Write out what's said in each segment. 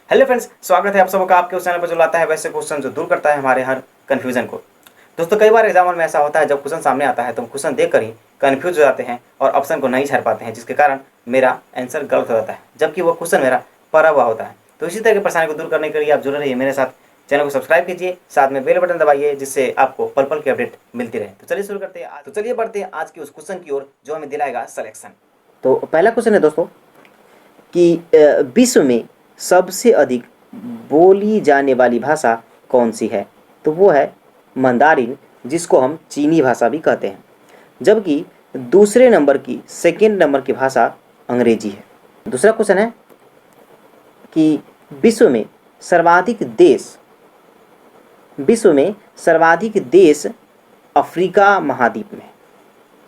Hello friends, स्वागत है आप सबका आपके उस चैनल पर जो लाता है वैसे क्वेश्चन जो दूर करता है हमारे हर कन्फ्यूजन को। दोस्तों, कई बार एग्जाम में ऐसा होता है जब क्वेश्चन सामने आता है तो हम क्वेश्चन देखकर ही कन्फ्यूज हो जाते हैं और ऑप्शन को नहीं छाड़ पाते हैं, जिसके कारण मेरा आंसर गलत हो जाता है जबकि वो क्वेश्चन मेरा पढ़ा हुआ होता है। तो इसी तरह की परेशानी को दूर करने के लिए आप जुड़े रहिए मेरे साथ। चैनल को सब्सक्राइब कीजिए, साथ में बेल बटन दबाइए, जिससे आपको पल पल की अपडेट मिलती रहे। तो चलिए शुरू करते हैं। तो चलिए बढ़ते हैं आज की उस क्वेश्चन की ओर जो हमें दिलाएगा सिलेक्शन। तो पहला क्वेश्चन है दोस्तों कि विश्व में सबसे अधिक बोली जाने वाली भाषा कौन सी है? तो वो है मंदारिन, जिसको हम चीनी भाषा भी कहते हैं। जबकि दूसरे नंबर की सेकेंड नंबर की भाषा अंग्रेजी है। दूसरा क्वेश्चन है कि विश्व में सर्वाधिक देश अफ्रीका महाद्वीप में,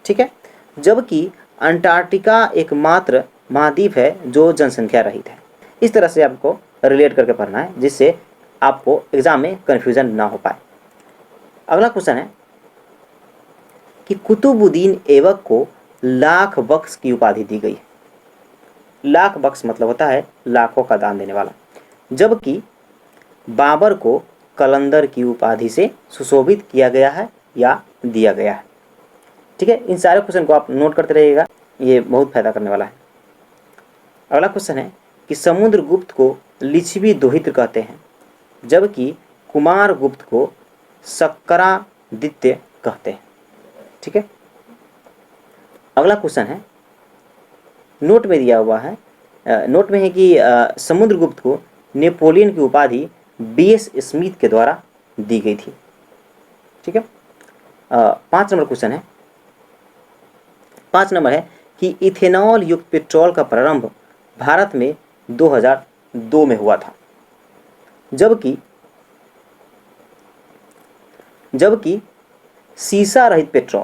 ठीक है, जबकि अंटार्कटिका एकमात्र महाद्वीप है जो जनसंख्या रहित है। इस तरह से आपको रिलेट करके पढ़ना है जिससे आपको एग्जाम में कन्फ्यूजन ना हो पाए। अगला क्वेश्चन है कि कुतुबुद्दीन ऐबक को लाख बख्श की उपाधि दी गई है। लाख बख्श मतलब होता है लाखों का दान देने वाला, जबकि बाबर को कलंदर की उपाधि से सुशोभित किया गया है या दिया गया है। ठीक है, इन सारे क्वेश्चन को आप नोट करते रहिएगा, ये बहुत फायदा करने वाला है। अगला क्वेश्चन है कि समुद्रगुप्त को लिच्छवी दोहित्र कहते हैं, जबकि कुमारगुप्त को शक्करादित्य कहते हैं। ठीक है, अगला क्वेश्चन है, नोट में दिया हुआ है, नोट में है कि समुद्रगुप्त को नेपोलियन की उपाधि बीएस स्मिथ के द्वारा दी गई थी। ठीक है, 5 नंबर क्वेश्चन है, 5 नंबर है कि इथेनॉल युक्त पेट्रोल का प्रारंभ भारत में 2002 में हुआ था, जबकि सीसा रहित पेट्रोल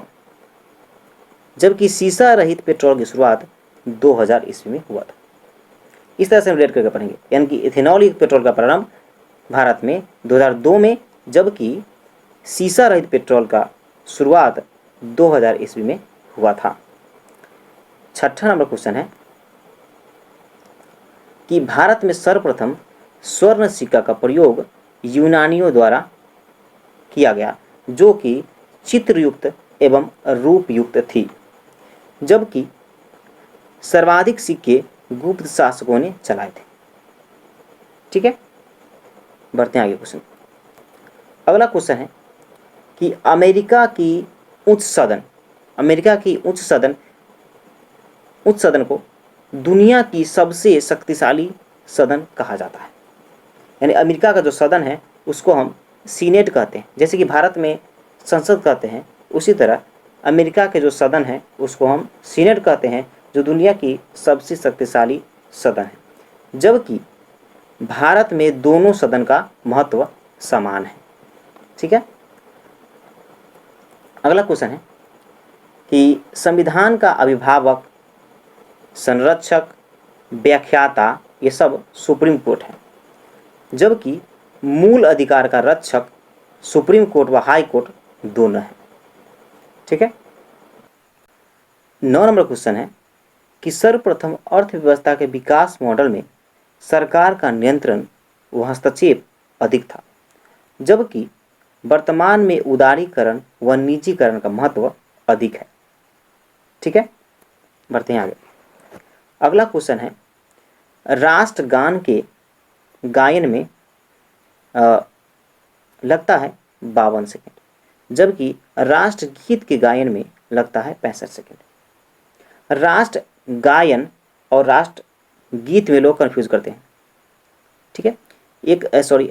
की शुरुआत 2000 ईस्वी में हुआ था। इस तरह से हम रिलेट करके पढ़ेंगे, यानी कि इथेनॉल युक्त पेट्रोल का प्रारंभ भारत में 2002 में, जबकि सीसा रहित पेट्रोल का शुरुआत 2000 ईस्वी में हुआ था। 6ठा नंबर क्वेश्चन है कि भारत में सर्वप्रथम स्वर्ण सिक्का का प्रयोग यूनानियों द्वारा किया गया, जो कि चित्रयुक्त एवं रूपयुक्त थी, जबकि सर्वाधिक सिक्के गुप्त शासकों ने चलाए थे। ठीक है, बढ़ते हैं आगे क्वेश्चन। अगला क्वेश्चन है कि अमेरिका की उच्च सदन को दुनिया की सबसे शक्तिशाली सदन कहा जाता है। यानी अमेरिका का जो सदन है उसको हम सीनेट कहते हैं, जैसे कि भारत में संसद कहते हैं, उसी तरह अमेरिका के जो सदन है उसको हम सीनेट कहते हैं, जो दुनिया की सबसे शक्तिशाली सदन है, जबकि भारत में दोनों सदन का महत्व समान है। ठीक है, अगला क्वेश्चन है कि संविधान का अभिभावक, संरक्षक, व्याख्याता ये सब सुप्रीम कोर्ट है, जबकि मूल अधिकार का रक्षक सुप्रीम कोर्ट व हाई कोर्ट दोनों है। ठीक है, 9 नंबर क्वेश्चन है कि सर्वप्रथम अर्थव्यवस्था के विकास मॉडल में सरकार का नियंत्रण व हस्तक्षेप अधिक था, जबकि वर्तमान में उदारीकरण व निजीकरण का महत्व अधिक है। ठीक है, बढ़ते हैं आगे। अगला क्वेश्चन है, राष्ट्रगान के गायन में लगता है 52 सेकेंड, जबकि राष्ट्रगीत के गायन में लगता है 65 सेकेंड। राष्ट्र गायन और राष्ट्रगीत में लोग कंफ्यूज करते हैं। ठीक है,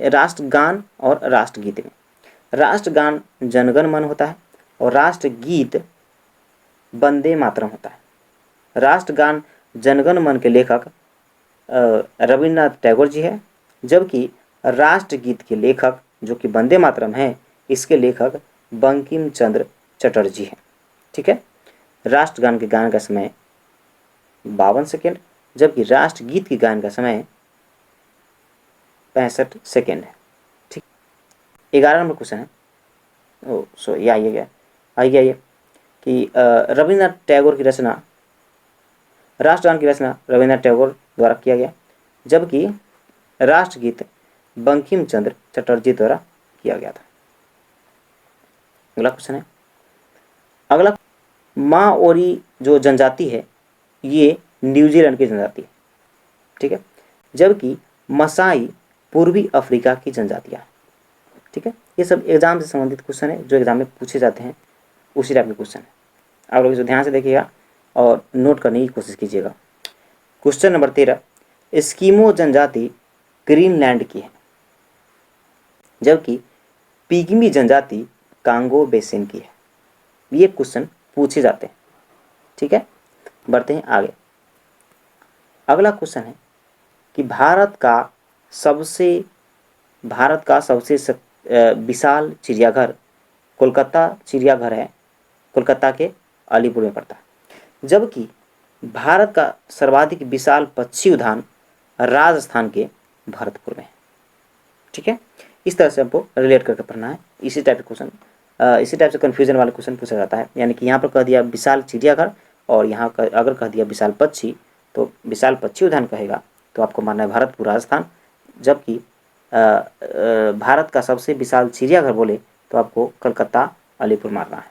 राष्ट्रगान और राष्ट्रगीत में राष्ट्रगान जनगण मन होता है और राष्ट्रगीत वंदे मातरम होता है। राष्ट्रगान जनगण मन के लेखक रविन्द्रनाथ टैगोर जी है, जबकि राष्ट्रगीत के लेखक जो कि वंदे मातरम है, इसके लेखक बंकिम चंद्र चटर्जी हैं। ठीक है, राष्ट्रगान के गायन का समय 52 सेकेंड, जबकि राष्ट्रगीत के गायन का समय 65 सेकेंड है। ठीक, 11 नंबर क्वेश्चन है, आइए कि रविन्द्रनाथ टैगोर की रचना, राष्ट्रगान की रचना रविन्द्रनाथ टैगोर द्वारा किया गया, जबकि राष्ट्रगीत बंकिम चंद्र चटर्जी द्वारा किया गया था। अगला क्वेश्चन है, अगला माओरी जो जनजाति है ये न्यूजीलैंड की जनजाति है, ठीक है, जबकि मसाई पूर्वी अफ्रीका की जनजातियाँ, ठीक है। ये सब एग्जाम से संबंधित क्वेश्चन है जो एग्जाम में पूछे जाते हैं, उसी टाइप के क्वेश्चन है। आप लोग इसे ध्यान से देखिएगा और नोट करने की कोशिश कीजिएगा। क्वेश्चन नंबर 13, एस्किमो जनजाति ग्रीनलैंड की है, जबकि पिग्मी जनजाति कांगो बेसिन की है। ये क्वेश्चन पूछे जाते हैं, ठीक है। बढ़ते हैं आगे। अगला क्वेश्चन है कि भारत का सबसे विशाल चिड़ियाघर कोलकाता चिड़ियाघर है, कोलकाता के अलीपुर में पड़ता है, जबकि भारत का सर्वाधिक विशाल पक्षी उद्यान राजस्थान के भरतपुर में है, ठीक है। इस तरह से हमको रिलेट करके पढ़ना है। इसी टाइप के क्वेश्चन, इसी टाइप से कन्फ्यूजन वाला क्वेश्चन पूछा जाता है। यानी कि यहाँ पर कह दिया विशाल चिड़ियाघर और यहाँ अगर कह दिया विशाल पक्षी, तो विशाल पक्षी उद्यान कहेगा तो आपको मानना है भरतपुर राजस्थान, जबकि भारत का सबसे विशाल चिड़ियाघर बोले तो आपको कलकत्ता अलीपुर मारना है।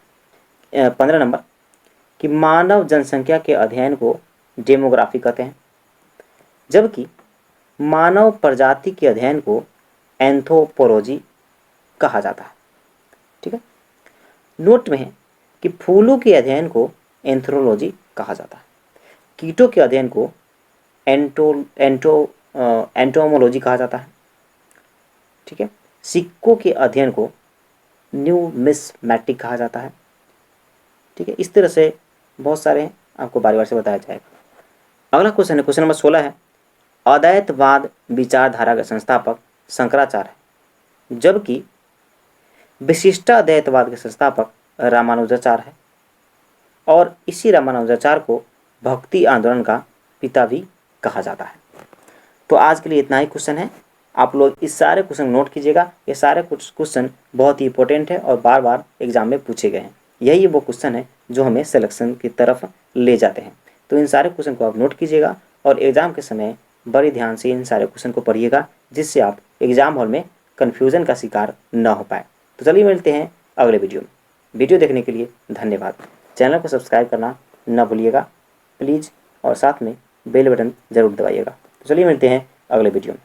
15 नंबर कि मानव जनसंख्या के अध्ययन को डेमोग्राफी कहते हैं, जबकि मानव प्रजाति के अध्ययन को एंथ्रोपोलॉजी कहा जाता है, ठीक है। नोट में है कि फूलों के अध्ययन को एंथ्रोलॉजी कहा जाता है, कीटों के अध्ययन को एंटोमोलॉजी कहा जाता है, ठीक है। सिक्कों के अध्ययन को न्यूमिस्मैटिक कहा जाता है, ठीक है। इस तरह से बहुत सारे आपको बारी बारी से बताया जाएगा। अगला क्वेश्चन है, क्वेश्चन नंबर 16 है, अद्वैतवाद विचारधारा के संस्थापक शंकराचार्य है, जबकि विशिष्टाद्वैतवाद के संस्थापक रामानुजाचार्य है, और इसी रामानुजाचार्य को भक्ति आंदोलन का पिता भी कहा जाता है। तो आज के लिए इतना ही क्वेश्चन है। आप लोग इस सारे क्वेश्चन नोट कीजिएगा। ये सारे क्वेश्चन बहुत ही इंपॉर्टेंट है और बार बार एग्जाम में पूछे गए हैं। यही वो क्वेश्चन है जो हमें सिलेक्शन की तरफ ले जाते हैं। तो इन सारे क्वेश्चन को आप नोट कीजिएगा और एग्जाम के समय बड़े ध्यान से इन सारे क्वेश्चन को पढ़िएगा, जिससे आप एग्जाम हॉल में कन्फ्यूज़न का शिकार न हो पाए। तो चलिए मिलते हैं अगले वीडियो में। वीडियो देखने के लिए धन्यवाद। चैनल को सब्सक्राइब करना न भूलिएगा प्लीज़, और साथ में बेल बटन ज़रूर दबाइएगा। तो चलिए मिलते हैं अगले वीडियो में।